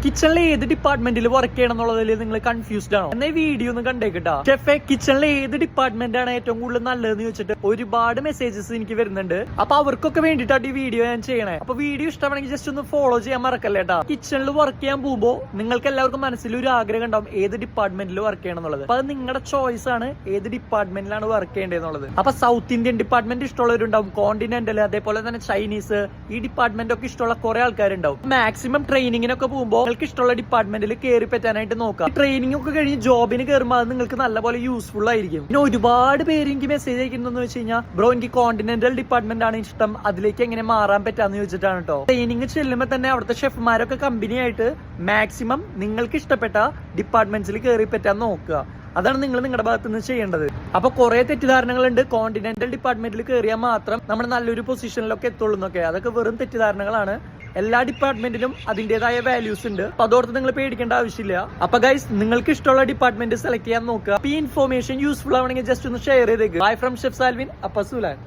കിച്ചണിലെ ഏത് ഡിപ്പാർട്ട്മെന്റിൽ വർക്ക് ചെയ്യണം എന്നുള്ളതിൽ നിങ്ങൾ കൺഫ്യൂസ്ഡ് ആണോ? എന്നാൽ വീഡിയോ ഒന്ന് കണ്ടേക്കിട്ടാ. ഷെഫെ, കിച്ചണിലെ ഏത് ഡിപ്പാർട്ട്മെന്റ് ആണ് ഏറ്റവും കൂടുതൽ നല്ലതെന്ന് ചോദിച്ചിട്ട് ഒരുപാട് മെസ്സേജസ് എനിക്ക് വരുന്നുണ്ട്. അപ്പൊ അവർക്കൊക്കെ വേണ്ടിയിട്ടാണ് ഈ വീഡിയോ ഞാൻ ചെയ്യണേ. അപ്പൊ വീഡിയോ ഇഷ്ടമാണെങ്കിൽ ജസ്റ്റ് ഒന്ന് ഫോളോ ചെയ്യാൻ മറക്കല്ലേട്ടാ. കിച്ചണിൽ വർക്ക് ചെയ്യാൻ പോകുമ്പോൾ നിങ്ങൾക്ക് എല്ലാവർക്കും മനസ്സിൽ ഒരു ആഗ്രഹം ഉണ്ടാവും ഏത് ഡിപ്പാർട്ട്മെന്റിൽ വർക്ക് ചെയ്യണം എന്നുള്ളത്. അപ്പൊ അത് നിങ്ങളുടെ ചോയ്സ് ആണ് ഏത് ഡിപ്പാർട്ട്മെന്റിലാണ് വർക്ക് ചെയ്യേണ്ടതെന്നുള്ളത്. അപ്പൊ സൗത്ത് ഇന്ത്യൻ ഡിപ്പാർട്ട്മെന്റ് ഇഷ്ടമുള്ളവരുണ്ടാവും, കോണ്ടിനെന്റൽ, അതേപോലെ തന്നെ ചൈനീസ്, ഈ ഡിപ്പാർട്ട്മെന്റ് ഒക്കെ ഇഷ്ടമുള്ള കുറെ ആൾക്കാരുണ്ടാവും. മാക്സിമം ട്രെയിനിങ്ങിനൊക്കെ പോകുമ്പോൾ നിങ്ങൾക്ക് ഇഷ്ടമുള്ള ഡിപ്പാർട്ട്മെന്റിൽ കയറി പറ്റാനായിട്ട് നോക്കാം. ട്രെയിനിങ് ഒക്കെ കഴിഞ്ഞ് ജോബിന് കയറുമ്പോൾ അത് നിങ്ങൾക്ക് നല്ലപോലെ യൂസ്ഫുൾ ആയിരിക്കും. പിന്നെ ഒരുപാട് പേര് എനിക്ക് മെസ്സേജ് അയക്കുന്നതെന്ന് വെച്ച് കഴിഞ്ഞാൽ, ബ്രോ എനിക്ക് കോണ്ടിനെന്റൽ ഡിപ്പാർട്ട്മെന്റ് ആണ് ഇഷ്ടം, അതിലേക്ക് എങ്ങനെ മാറാൻ പറ്റാന്ന് ചോദിച്ചിട്ടാണ് കേട്ടോ. ട്രെയിനിങ് ചെല്ലുമ്പോൾ തന്നെ അവിടുത്തെ ഷെഫ്മാരൊക്കെ കമ്പനിയായിട്ട് മാക്സിമം നിങ്ങൾക്ക് ഇഷ്ടപ്പെട്ട ഡിപ്പാർട്ട്മെന്റ്സിൽ കയറി പറ്റാൻ നോക്കുക. അതാണ് നിങ്ങൾ നിങ്ങളുടെ ഭാഗത്ത് നിന്ന് ചെയ്യേണ്ടത്. അപ്പൊ കുറെ തെറ്റിദ്ധാരണകളുണ്ട്. കോണ്ടിനെന്റൽ ഡിപ്പാർട്ട്മെന്റിൽ കയറിയാൽ മാത്രം നമ്മൾ നല്ലൊരു പൊസിഷനിലൊക്കെ എത്തുള്ളൂ എന്നൊക്കെ. അതൊക്കെ വെറും തെറ്റിദ്ധാരണകളാണ്. എല്ലാ ഡിപ്പാർട്ട്മെന്റിലും അതിന്റേതായ വാല്യൂസ് ഉണ്ട്. അപ്പൊ അതോർത്ത് നിങ്ങൾ പേടിക്കേണ്ട ആവശ്യമില്ല. അപ്പൊ ഗൈസ്, നിങ്ങൾക്ക് ഇഷ്ടമുള്ള ഡിപ്പാർട്ട്മെന്റ് സെലക്ട് ചെയ്യാൻ നോക്കുക. ഈ ഇൻഫോർമേഷൻ യൂസ്ഫുൾ ആവണമെങ്കിൽ ജസ്റ്റ് ഒന്ന് ഷെയർ ചെയ്തേക്ക്. Bye from chef Salvin, അപ്പസുലാൻ.